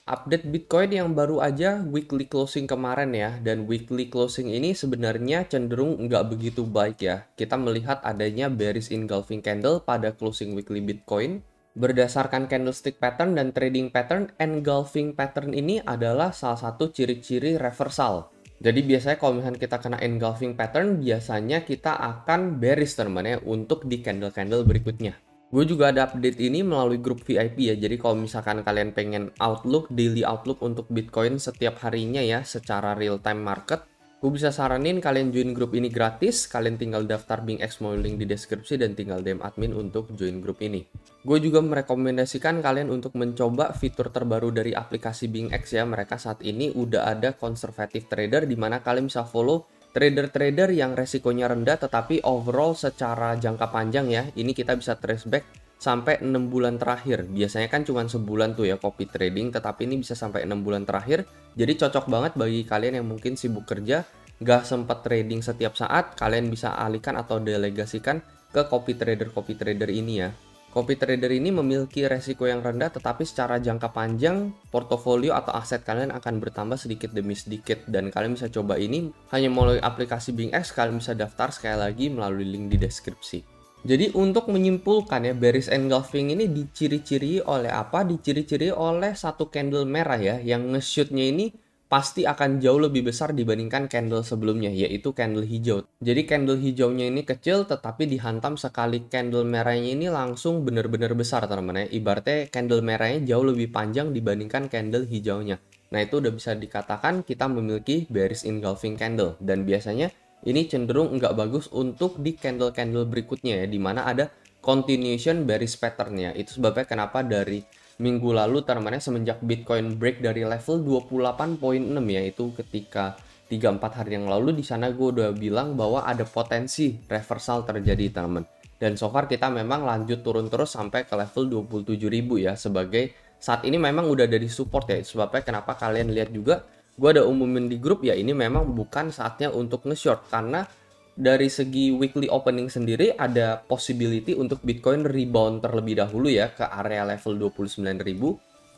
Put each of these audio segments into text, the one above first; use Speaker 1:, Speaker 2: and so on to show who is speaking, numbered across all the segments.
Speaker 1: Update Bitcoin yang baru aja weekly closing kemarin ya, dan weekly closing ini sebenarnya cenderung nggak begitu baik ya. Kita melihat adanya bearish engulfing candle pada closing weekly Bitcoin. Berdasarkan candlestick pattern dan trading pattern, engulfing pattern ini adalah salah satu ciri-ciri reversal. Jadi biasanya kalau misalnya kita kena engulfing pattern, biasanya kita akan bearish teman ya untuk di candle-candle berikutnya. Gue juga ada update ini melalui grup VIP ya. Jadi kalau misalkan kalian pengen outlook, daily outlook untuk Bitcoin setiap harinya ya secara real time market, gue bisa saranin kalian join grup ini gratis. Kalian tinggal daftar BingX mau link di deskripsi dan tinggal DM admin untuk join grup ini. Gue juga merekomendasikan kalian untuk mencoba fitur terbaru dari aplikasi BingX ya. Mereka saat ini udah ada conservative trader di mana kalian bisa follow trader-trader yang resikonya rendah tetapi overall secara jangka panjang ya, ini kita bisa trace back sampai 6 bulan terakhir. Biasanya kan cuma sebulan tuh ya copy trading, tetapi ini bisa sampai 6 bulan terakhir. Jadi cocok banget bagi kalian yang mungkin sibuk kerja, gak sempat trading setiap saat, kalian bisa alihkan atau delegasikan ke copy trader ini ya. Copy trader ini memiliki resiko yang rendah, tetapi secara jangka panjang, portofolio atau aset kalian akan bertambah sedikit demi sedikit. Dan kalian bisa coba ini hanya melalui aplikasi BingX, kalian bisa daftar sekali lagi melalui link di deskripsi. Jadi untuk menyimpulkan ya, bearish engulfing ini diciri-ciri oleh apa? Diciri-ciri oleh satu candle merah ya, yang nge-shootnya ini pasti akan jauh lebih besar dibandingkan candle sebelumnya, yaitu candle hijau. Jadi candle hijaunya ini kecil, tetapi dihantam sekali candle merahnya ini langsung benar-benar besar teman-teman ya. Ibaratnya candle merahnya jauh lebih panjang dibandingkan candle hijaunya. Nah itu udah bisa dikatakan kita memiliki bearish engulfing candle. Dan biasanya ini cenderung nggak bagus untuk di candle-candle berikutnya ya, dimana ada continuation bearish pattern-nya. Itu sebabnya kenapa dari minggu lalu teman-teman semenjak Bitcoin break dari level 28.6 ya, itu ketika 3-4 hari yang lalu di sana gue udah bilang bahwa ada potensi reversal terjadi teman. Dan so far kita memang lanjut turun terus sampai ke level 27.000 ya, sebagai saat ini memang udah ada di support ya. Sebabnya kenapa kalian lihat juga gue ada umumin di grup ya, ini memang bukan saatnya untuk nge-short karena dari segi weekly opening sendiri ada possibility untuk Bitcoin rebound terlebih dahulu ya ke area level 29.000.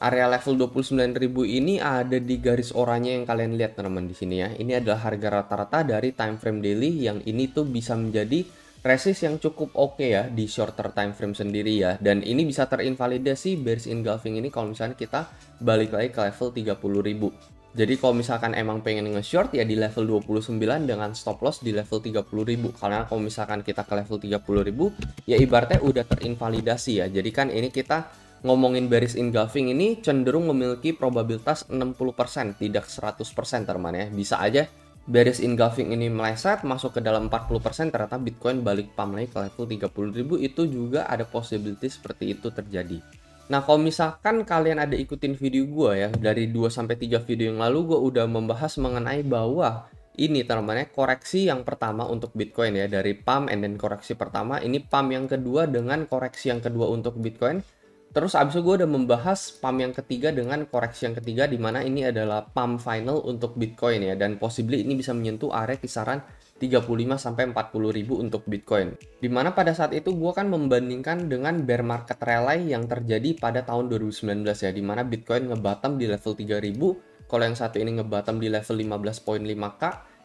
Speaker 1: Area level 29.000 ini ada di garis oranye yang kalian lihat teman-teman di sini ya. Ini adalah harga rata-rata dari time frame daily yang ini tuh bisa menjadi resist yang cukup oke ya di shorter time frame sendiri ya. Dan ini bisa terinvalidasi bearish engulfing ini kalau misalnya kita balik lagi ke level 30.000. Jadi kalau misalkan emang pengen nge-short ya di level 29 dengan stop loss di level 30.000. Karena kalau misalkan kita ke level 30.000 ya ibaratnya udah terinvalidasi ya. Jadi kan ini kita ngomongin bearish engulfing ini cenderung memiliki probabilitas 60%, tidak 100% teman ya. Bisa aja bearish engulfing ini meleset masuk ke dalam 40%, ternyata Bitcoin balik pump lagi ke level 30.000, itu juga ada possibility seperti itu terjadi. Nah, kalau misalkan kalian ada ikutin video gue ya, dari 2-3 video yang lalu gue udah membahas mengenai bahwa ini namanya koreksi yang pertama untuk Bitcoin ya, dari pump and then koreksi pertama, ini pump yang kedua dengan koreksi yang kedua untuk Bitcoin. Terus abis itu gue udah membahas pump yang ketiga dengan koreksi yang ketiga, dimana ini adalah pump final untuk Bitcoin ya, dan possibly ini bisa menyentuh area kisaran 35-40 ribu untuk Bitcoin. Dimana pada saat itu gue kan membandingkan dengan bear market rally yang terjadi pada tahun 2019 ya, dimana Bitcoin ngebottom di level 3000, kalau yang satu ini ngebottom di level 15.5k,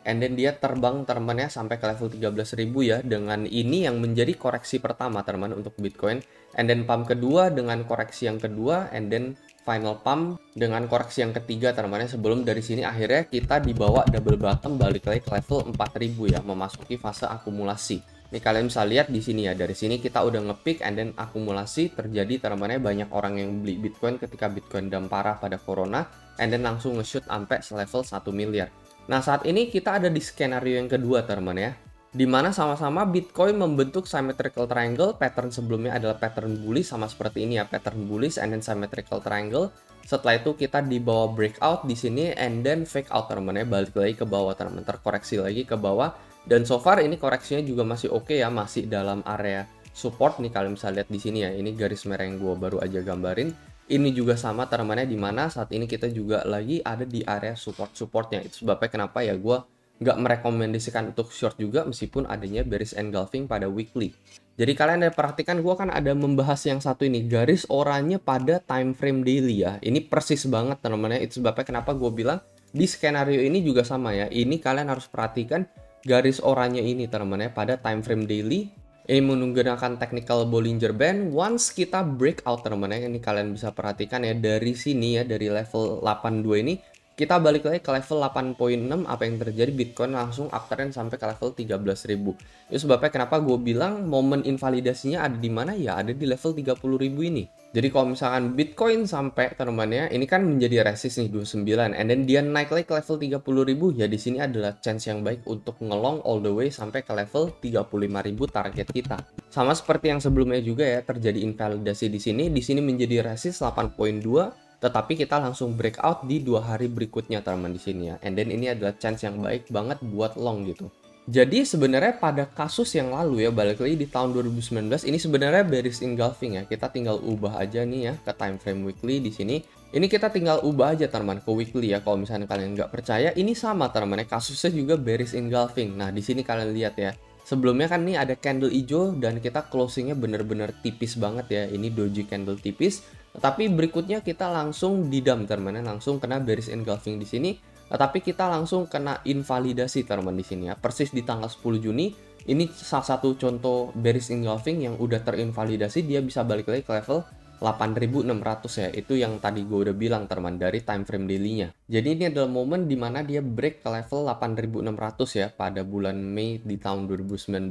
Speaker 1: and then dia terbang temannya sampai ke level 13.000 ya. Dengan ini yang menjadi koreksi pertama teman untuk Bitcoin, and then pump kedua dengan koreksi yang kedua, and then final pump dengan koreksi yang ketiga teman-teman, sebelum dari sini akhirnya kita dibawa double bottom balik lagi ke level 4000 ya, memasuki fase akumulasi. Ini kalian bisa lihat di sini ya, dari sini kita udah ngepick and then akumulasi terjadi teman-teman, banyak orang yang beli Bitcoin ketika Bitcoin down parah pada corona, and then langsung nge-shoot sampai level 1 miliar. Nah, saat ini kita ada di skenario yang kedua teman-teman ya, di mana sama-sama Bitcoin membentuk symmetrical triangle. Pattern sebelumnya adalah pattern bullish sama seperti ini ya, pattern bullish and then symmetrical triangle. Setelah itu kita dibawa breakout di sini and then fake out teman-teman ya, balik lagi ke bawah teman-teman, terkoreksi lagi ke bawah. Dan so far ini koreksinya juga masih oke ya, masih dalam area support nih, kalian bisa lihat di sini ya, ini garis merah yang gue baru aja gambarin. Ini juga sama teman-teman, di mana saat ini kita juga lagi ada di area supportnya. Itu sebabnya kenapa ya gue nggak merekomendasikan untuk short juga meskipun adanya bearish engulfing pada weekly. Jadi kalian ada perhatikan gue kan ada membahas yang satu ini, garis oranye pada time frame daily ya. Ini persis banget teman-teman ya. Itu sebabnya kenapa gue bilang di skenario ini juga sama ya. Ini kalian harus perhatikan garis oranye ini teman-teman ya pada time frame daily. Ini menggunakan technical Bollinger Band. Once kita breakout teman-teman ya, ini kalian bisa perhatikan ya dari sini ya, dari level 82 ini kita balik lagi ke level 8.6. Apa yang terjadi, Bitcoin langsung uptrend sampai ke level 13.000. Itu sebabnya kenapa gue bilang momen invalidasinya ada di mana ya, ada di level 30.000 ini. Jadi kalau misalkan Bitcoin sampai teman-teman ya, ini kan menjadi resist nih 29, and then dia naik lagi ke level 30.000 ya, di sini adalah chance yang baik untuk ngelong all the way sampai ke level 35.000 target kita. Sama seperti yang sebelumnya juga ya, terjadi invalidasi di sini menjadi resist 8.2. Tetapi kita langsung breakout di 2 hari berikutnya teman di sini ya. And then ini adalah chance yang baik banget buat long gitu. Jadi sebenarnya pada kasus yang lalu ya, balik lagi di tahun 2019 ini sebenarnya bearish engulfing ya. Kita tinggal ubah aja nih ya ke time frame weekly di sini. Ini kita tinggal ubah aja teman ke weekly ya. Kalau misalnya kalian nggak percaya, ini sama teman ya, kasusnya juga bearish engulfing. Nah di sini kalian lihat ya. Sebelumnya kan nih ada candle hijau dan kita closingnya bener-bener tipis banget ya. Ini doji candle tipis. Tapi berikutnya kita langsung didam teman-teman, langsung kena bearish engulfing di sini. Tapi kita langsung kena invalidasi teman di sini ya. Persis di tanggal 10 Juni, ini salah satu contoh bearish engulfing yang udah terinvalidasi, dia bisa balik lagi ke level 8.600 ya. Itu yang tadi gue udah bilang teman dari time frame daily-nya. Jadi ini adalah momen dimana dia break ke level 8.600 ya pada bulan Mei di tahun 2019.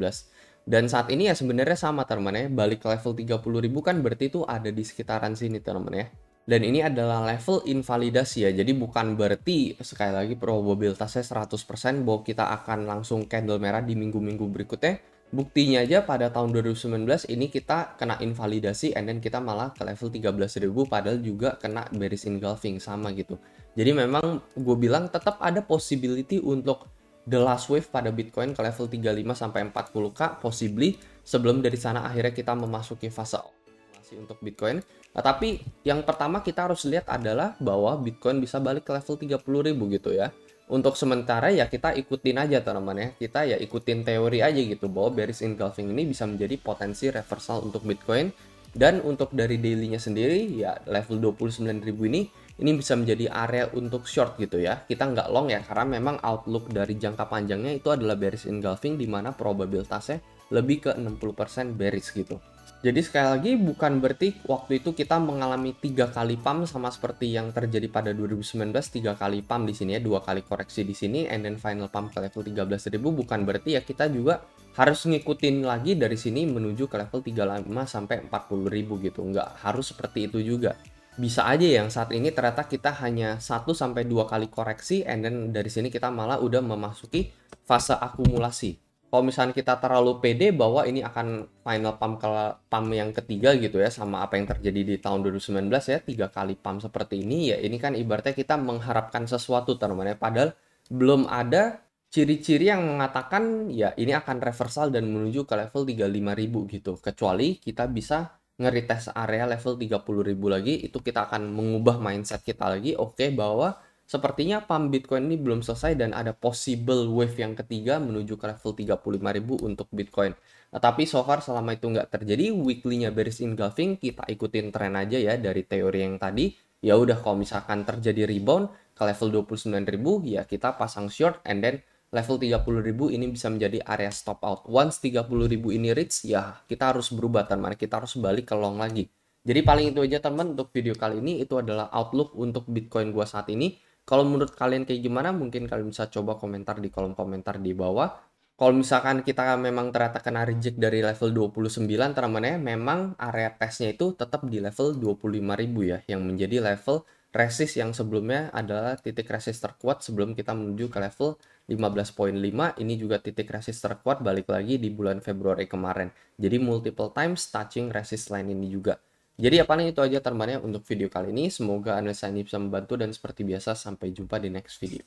Speaker 1: Dan saat ini ya sebenarnya sama teman ya, balik ke level 30.000 kan berarti itu ada di sekitaran sini teman ya. Dan ini adalah level invalidasi ya, jadi bukan berarti sekali lagi probabilitasnya 100% bahwa kita akan langsung candle merah di minggu-minggu berikutnya. Buktinya aja pada tahun 2019 ini kita kena invalidasi and then kita malah ke level 13.000 padahal juga kena bearish engulfing sama gitu. Jadi memang gue bilang tetap ada possibility untuk the last wave pada Bitcoin ke level 35 sampai 40k possibly sebelum dari sana akhirnya kita memasuki fase optimasi untuk Bitcoin. Nah, tapi yang pertama kita harus lihat adalah bahwa Bitcoin bisa balik ke level 30.000 gitu ya. Untuk sementara ya kita ikutin aja teman-teman ya. Kita ya ikutin teori aja gitu bahwa bearish engulfing ini bisa menjadi potensi reversal untuk Bitcoin. Dan untuk dari daily-nya sendiri ya level 29.000 ini bisa menjadi area untuk short gitu ya. Kita nggak long ya karena memang outlook dari jangka panjangnya itu adalah bearish engulfing di mana probabilitasnya lebih ke 60% bearish gitu. Jadi sekali lagi bukan berarti waktu itu kita mengalami 3 kali pump sama seperti yang terjadi pada 2019, 3 kali pump di sini ya, 2 kali koreksi di sini and then final pump ke level 13.000, bukan berarti ya kita juga harus ngikutin lagi dari sini menuju ke level 35 sampai 40.000 gitu. Nggak harus seperti itu juga. Bisa aja yang saat ini ternyata kita hanya 1 sampai 2 kali koreksi and then dari sini kita malah udah memasuki fase akumulasi. Kalau misalnya kita terlalu pede bahwa ini akan final pump yang ketiga gitu ya, sama apa yang terjadi di tahun 2019 ya, 3 kali pump seperti ini ya, ini kan ibaratnya kita mengharapkan sesuatu teman-teman ya, padahal belum ada ciri-ciri yang mengatakan ya ini akan reversal dan menuju ke level 35.000 gitu, kecuali kita bisa nge-retest area level 30.000 lagi, itu kita akan mengubah mindset kita lagi, oke, bahwa sepertinya pump Bitcoin ini belum selesai dan ada possible wave yang ketiga menuju ke level 35.000 untuk Bitcoin. Nah, tapi so far selama itu nggak terjadi, weekly-nya bearish engulfing, kita ikutin tren aja ya dari teori yang tadi. Ya udah kalau misalkan terjadi rebound ke level 29.000, ya kita pasang short and then level 30.000 ini bisa menjadi area stop out. Once 30.000 ini reach, ya kita harus berubah teman, kita harus balik ke long lagi. Jadi paling itu aja teman untuk video kali ini, itu adalah outlook untuk Bitcoin gua saat ini. Kalau menurut kalian kayak gimana, mungkin kalian bisa coba komentar di kolom komentar di bawah. Kalau misalkan kita memang ternyata kena reject dari level 29 teman-teman ya, memang area testnya itu tetap di level 25.000 ya, yang menjadi level resist yang sebelumnya adalah titik resist terkuat sebelum kita menuju ke level 15.5. Ini juga titik resist terkuat balik lagi di bulan Februari kemarin. Jadi multiple times touching resist line ini juga. Jadi ya paling itu aja teman-teman ya untuk video kali ini. Semoga analisa ini bisa membantu dan seperti biasa sampai jumpa di next video.